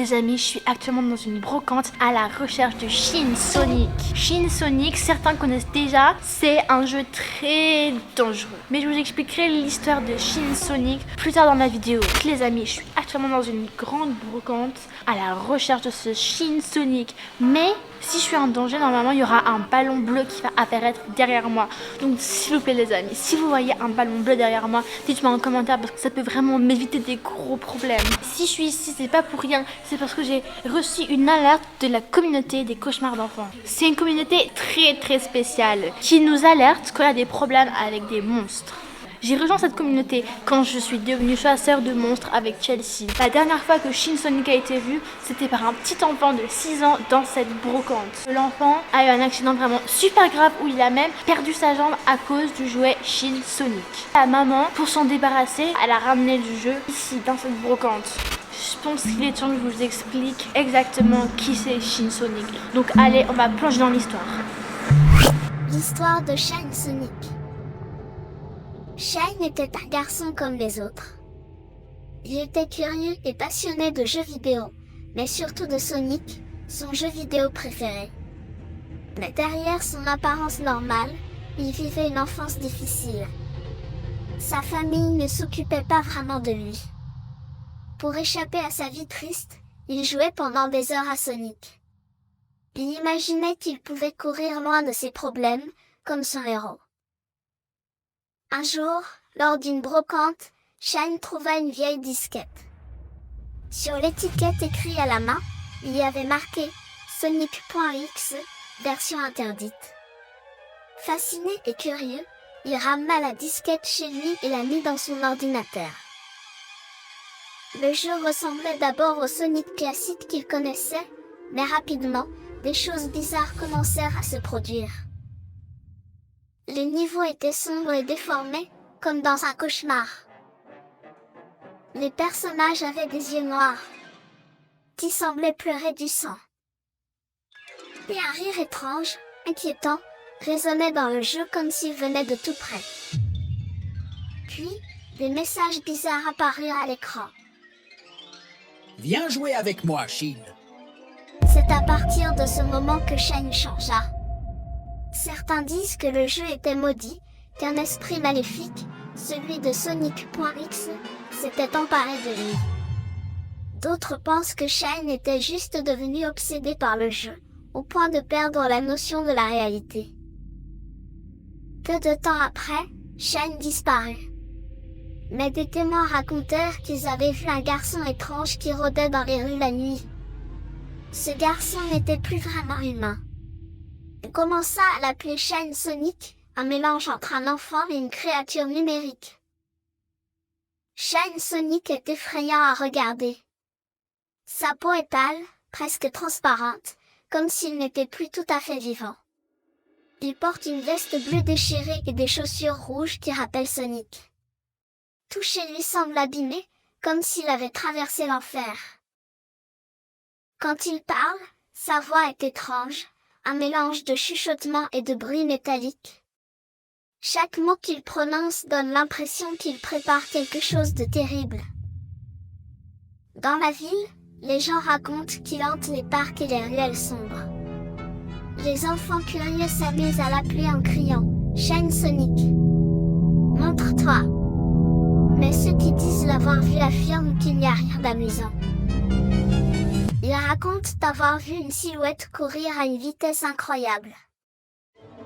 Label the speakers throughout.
Speaker 1: Les amis, je suis actuellement dans une brocante à la recherche de Shin Sonic. Shin Sonic, certains connaissent déjà, c'est un jeu très dangereux. Mais je vous expliquerai l'histoire de Shin Sonic plus tard dans ma vidéo. Les amis, je suis actuellement dans une grande brocante à la recherche de ce Shin Sonic. Mais si je suis en danger, normalement il y aura un ballon bleu qui va apparaître derrière moi. Donc s'il vous plaît les amis, si vous voyez un ballon bleu derrière moi, dites-moi en commentaire parce que ça peut vraiment m'éviter des gros problèmes. Si je suis ici, c'est pas pour rien, c'est parce que j'ai reçu une alerte de la communauté des cauchemars d'enfants. C'est une communauté très spéciale qui nous alerte quand il y a des problèmes avec des monstres. J'ai rejoint cette communauté quand je suis devenue chasseur de monstres avec Chelsea. La dernière fois que Shin Sonic a été vu, c'était par un petit enfant de 6 ans dans cette brocante. L'enfant a eu un accident vraiment super grave où il a même perdu sa jambe à cause du jouet Shin Sonic. La maman, pour s'en débarrasser, elle a ramené le jeu ici, dans cette brocante. Je pense qu'il est temps que je vous explique exactement qui c'est Shin Sonic. Donc allez, on va plonger dans l'histoire.
Speaker 2: L'histoire de Shin Sonic. Shin était un garçon comme les autres. Il était curieux et passionné de jeux vidéo, mais surtout de Sonic, son jeu vidéo préféré. Mais derrière son apparence normale, il vivait une enfance difficile. Sa famille ne s'occupait pas vraiment de lui. Pour échapper à sa vie triste, il jouait pendant des heures à Sonic. Il imaginait qu'il pouvait courir loin de ses problèmes, comme son héros. Un jour, lors d'une brocante, Shin trouva une vieille disquette. Sur l'étiquette écrite à la main, il y avait marqué « Sonic.exe, version interdite ». Fasciné et curieux, il ramena la disquette chez lui et la mit dans son ordinateur. Le jeu ressemblait d'abord au Sonic classique qu'il connaissait, mais rapidement, des choses bizarres commencèrent à se produire. Les niveaux étaient sombres et déformés, comme dans un cauchemar. Les personnages avaient des yeux noirs, qui semblaient pleurer du sang. Et un rire étrange, inquiétant, résonnait dans le jeu comme s'il venait de tout près. Puis, des messages bizarres apparurent à l'écran.
Speaker 3: Viens jouer avec moi, Shin.
Speaker 2: C'est à partir de ce moment que Shin changea. Certains disent que le jeu était maudit, qu'un esprit maléfique, celui de Sonic.exe, s'était emparé de lui. D'autres pensent que Shin était juste devenu obsédé par le jeu, au point de perdre la notion de la réalité. Peu de temps après, Shin disparut. Mais des témoins racontèrent qu'ils avaient vu un garçon étrange qui rôdait dans les rues la nuit. Ce garçon n'était plus vraiment humain. On commença à l'appeler Shin Sonic, un mélange entre un enfant et une créature numérique. Shin Sonic est effrayant à regarder. Sa peau est pâle, presque transparente, comme s'il n'était plus tout à fait vivant. Il porte une veste bleue déchirée et des chaussures rouges qui rappellent Sonic. Tout chez lui semble abîmé, comme s'il avait traversé l'enfer. Quand il parle, sa voix est étrange, un mélange de chuchotements et de bruits métalliques. Chaque mot qu'il prononce donne l'impression qu'il prépare quelque chose de terrible. Dans la ville, les gens racontent qu'il hante les parcs et les ruelles sombres. Les enfants curieux s'amusent à l'appeler en criant « Shin Sonic, montre-toi !» Mais ceux qui disent l'avoir vu affirment qu'il n'y a rien d'amusant. Ils racontent avoir vu une silhouette courir à une vitesse incroyable.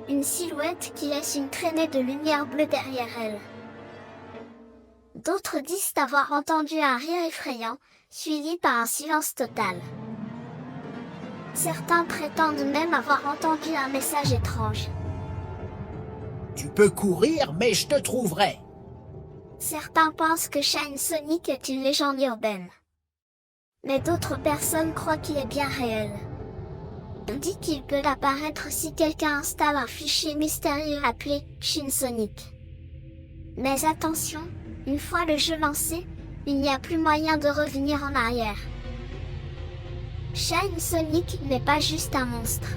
Speaker 2: Une silhouette qui laisse une traînée de lumière bleue derrière elle. D'autres disent avoir entendu un rire effrayant, suivi par un silence total. Certains prétendent même avoir entendu un message étrange.
Speaker 3: Tu peux courir, mais je te trouverai.
Speaker 2: Certains pensent que Shin Sonic est une légende urbaine. Mais d'autres personnes croient qu'il est bien réel. On dit qu'il peut apparaître si quelqu'un installe un fichier mystérieux appelé Shin Sonic. Mais attention, une fois le jeu lancé, il n'y a plus moyen de revenir en arrière. Shin Sonic n'est pas juste un monstre.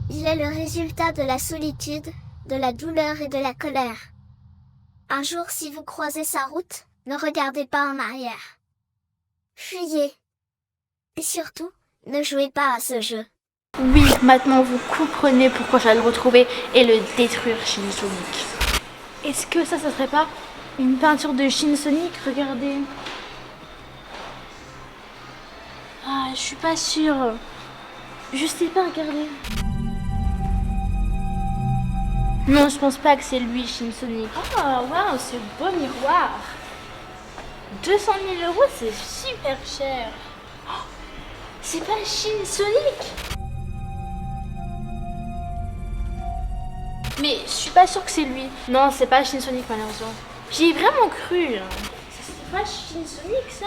Speaker 2: Il est le résultat de la solitude, de la douleur et de la colère. Un jour, si vous croisez sa route, ne regardez pas en arrière. Fuyez. Et surtout, ne jouez pas à ce jeu.
Speaker 1: Oui, maintenant vous comprenez pourquoi j'allais le retrouver et le détruire, Shin Sonic. Est-ce que ça serait pas une peinture de Shin Sonic? Regardez. Ah, je suis pas sûre. Je sais pas, regardez. Non, je pense pas que c'est lui, Shin Sonic. Oh, waouh, ce beau miroir. 200 000 €, c'est super cher. Oh, c'est pas Shin Sonic. Mais je suis pas sûre que c'est lui. Non, c'est pas Shin Sonic malheureusement. J'y ai vraiment cru. C'est pas Shin Sonic ça?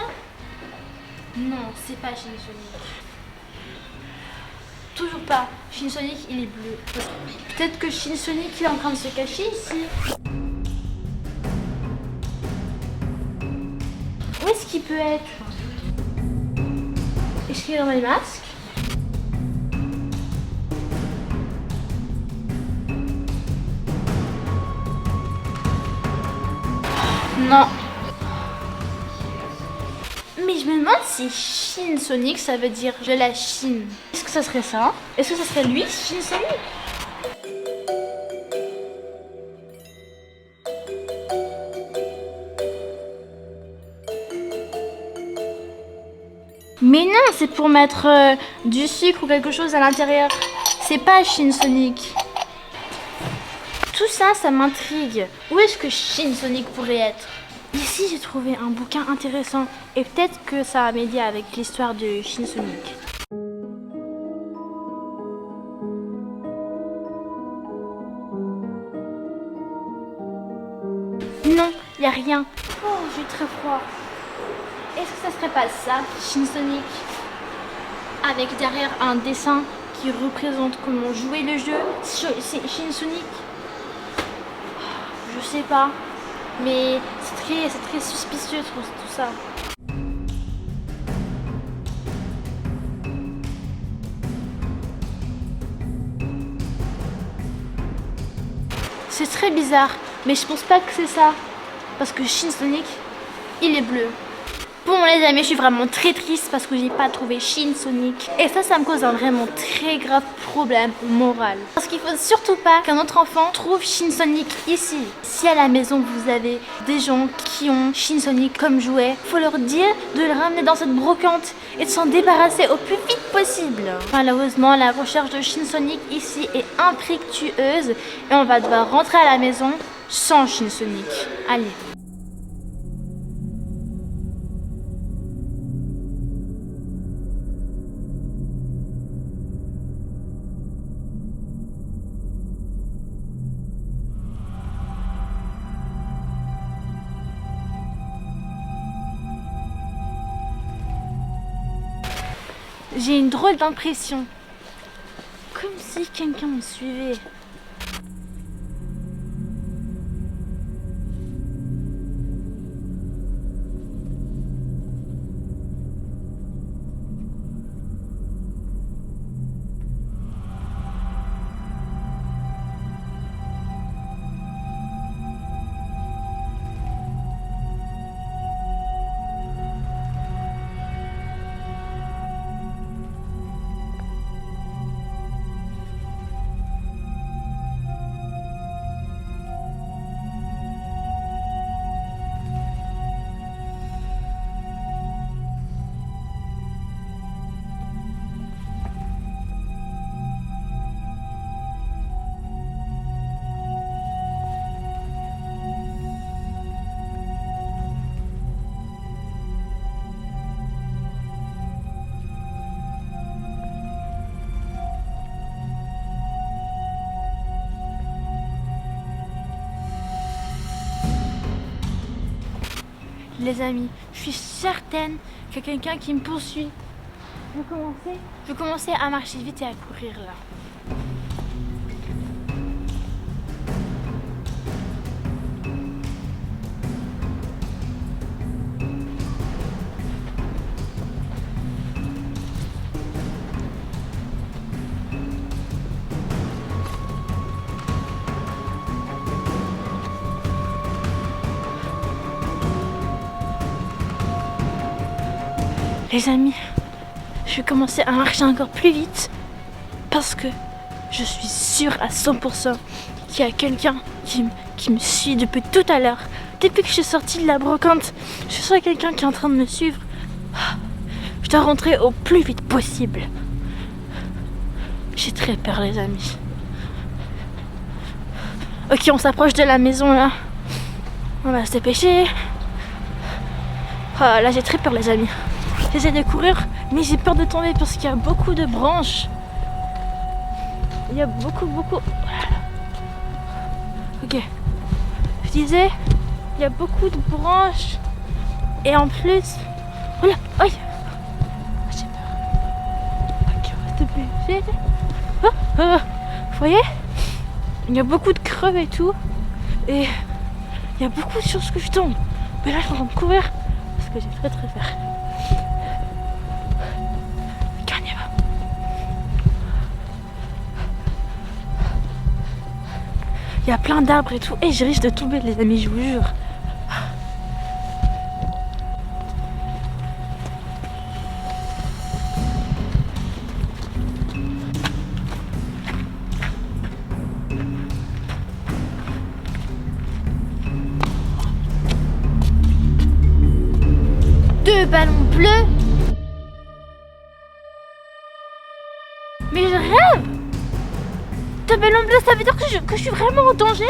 Speaker 1: Non, c'est pas Shin Sonic. Toujours pas. Shin Sonic, il est bleu. Peut-être que Shin Sonic il est en train de se cacher ici. Où est-ce qu'il peut être? Est-ce qu'il est dans les masques? Non. Mais je me demande si Shin Sonic ça veut dire je la Chine. Est-ce que ça serait ça? Est-ce que ça serait lui, Shin Sonic? Mais non, c'est pour mettre du sucre ou quelque chose à l'intérieur. C'est pas Shin Sonic. Tout ça, ça m'intrigue. Où est-ce que Shin Sonic pourrait être? Ici, j'ai trouvé un bouquin intéressant. Et peut-être que ça va m'aider avec l'histoire de Shin Sonic. Non, y a rien. Oh, j'ai très froid. Est-ce que ça serait pas ça, Shin Sonic? Avec derrière un dessin qui représente comment jouer le jeu. C'est Shin Sonic? Je sais pas. Mais c'est très suspicieux tout ça. C'est très bizarre, mais je pense pas que c'est ça. Parce que Shin Sonic, il est bleu. Bon les amis, je suis vraiment très triste parce que j'ai pas trouvé Shin Sonic. Et ça me cause un vraiment très grave problème moral. Parce qu'il faut surtout pas qu'un autre enfant trouve Shin Sonic ici. Si à la maison vous avez des gens qui ont Shin Sonic comme jouet, faut leur dire de le ramener dans cette brocante et de s'en débarrasser au plus vite possible. Malheureusement, la recherche de Shin Sonic ici est infructueuse et on va devoir rentrer à la maison sans Shin Sonic. Allez. J'ai une drôle d'impression. Comme si quelqu'un me suivait. Les amis, je suis certaine qu'il y a quelqu'un qui me poursuit. Je vais commencer à marcher vite et à courir là. Les amis, je vais commencer à marcher encore plus vite parce que je suis sûre à 100% qu'il y a quelqu'un qui me suit depuis tout à l'heure. Depuis que je suis sortie de la brocante, je suis sûre qu'il y a quelqu'un qui est en train de me suivre. Je dois rentrer au plus vite possible. J'ai très peur, les amis. Ok, on s'approche de la maison là. On va se dépêcher. Oh, là, j'ai très peur, les amis. J'essaie de courir, mais j'ai peur de tomber parce qu'il y a beaucoup de branches. Il y a beaucoup. Ok. Je disais, il y a beaucoup de branches. Et en plus... Oh là, aïe. J'ai peur. Ok, on va se dépêcher. Vous voyez? Il y a beaucoup de creux et tout. Et il y a beaucoup de choses que je tombe. Mais là, je suis en train de courir parce que j'ai très peur. Il y a plein d'arbres et tout. Et je risque de tomber, les amis, je vous jure. Deux ballons bleus. Mais je rêve. Deux ballons bleus, ça veut dire que je suis vraiment en danger.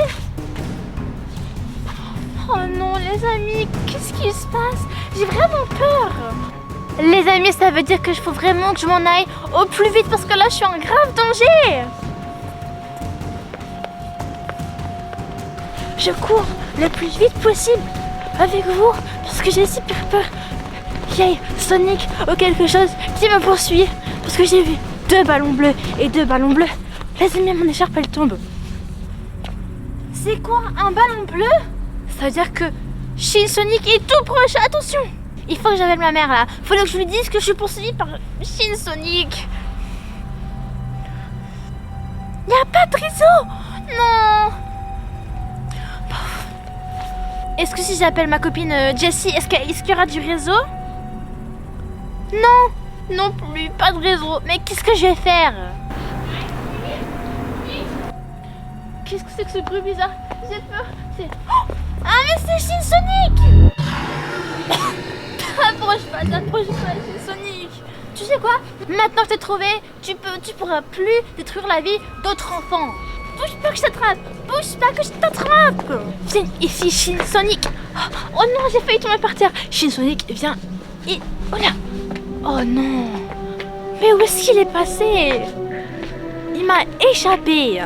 Speaker 1: Oh non, les amis, qu'est-ce qui se passe? J'ai vraiment peur. Les amis, ça veut dire que faut vraiment que je m'en aille au plus vite parce que là, je suis en grave danger. Je cours le plus vite possible avec vous parce que j'ai super peur qu'il y ait Sonic ou quelque chose qui me poursuit parce que j'ai vu deux ballons bleus et deux ballons bleus. Les amis, mon écharpe elle tombe. C'est quoi un ballon bleu? Ça veut dire que Shin Sonic est tout proche. Attention, il faut que j'appelle ma mère là. Faut que je lui dise que je suis poursuivie par Shin Sonic. Y a pas de réseau. Non. Est-ce que si j'appelle ma copine Jessie, est-ce qu'il y aura du réseau? Non, non plus, pas de réseau. Mais qu'est-ce que je vais faire? Qu'est-ce que c'est que ce bruit bizarre? J'ai peur. Ah mais c'est Shin Sonic. T'approche pas, Shin Sonic. Tu sais quoi? Maintenant que je t'ai trouvé, tu pourras plus détruire la vie d'autres enfants. Bouge pas que je t'attrape. Bouge pas que je t'attrape. Viens ici, Shin Sonic. Oh non, j'ai failli tomber par terre. Shin Sonic, viens. Oh là. Oh non. Mais où est-ce qu'il est passé? Il m'a échappé.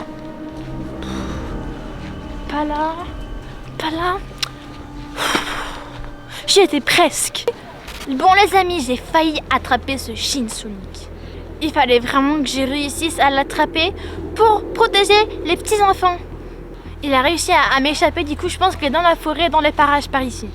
Speaker 1: Pas là. Pas là. J'y étais presque. Bon les amis, j'ai failli attraper ce Shin Sonic. Il fallait vraiment que je réussisse à l'attraper pour protéger les petits enfants. Il a réussi à m'échapper, du coup je pense qu'il est dans la forêt, dans les parages par ici.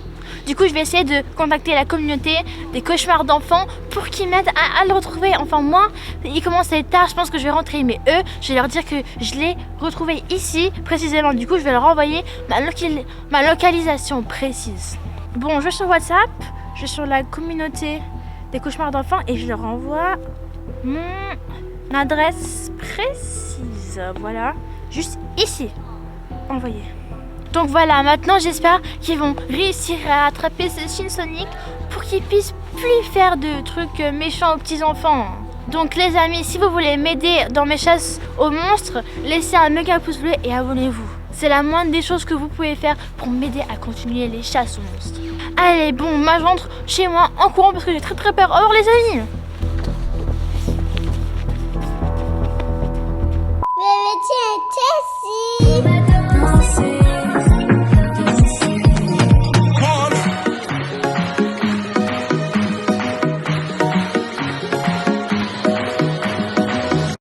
Speaker 1: Du coup je vais essayer de contacter la communauté des cauchemars d'enfants pour qu'ils m'aident à le retrouver. Enfin moi, il commence à être tard, je pense que je vais rentrer. Mais eux, je vais leur dire que je l'ai retrouvé ici précisément. Du coup je vais leur envoyer ma localisation précise. Bon, je suis sur WhatsApp, je suis sur la communauté des cauchemars d'enfants et je leur envoie mon adresse précise. Voilà, juste ici. Envoyer. Donc voilà, maintenant j'espère qu'ils vont réussir à attraper ce Shin Sonic pour qu'ils puissent plus faire de trucs méchants aux petits enfants. Donc les amis, si vous voulez m'aider dans mes chasses aux monstres, laissez un méga pouce bleu et abonnez-vous. C'est la moindre des choses que vous pouvez faire pour m'aider à continuer les chasses aux monstres. Allez, bon, moi je rentre chez moi en courant parce que j'ai très peur. Au revoir les amis.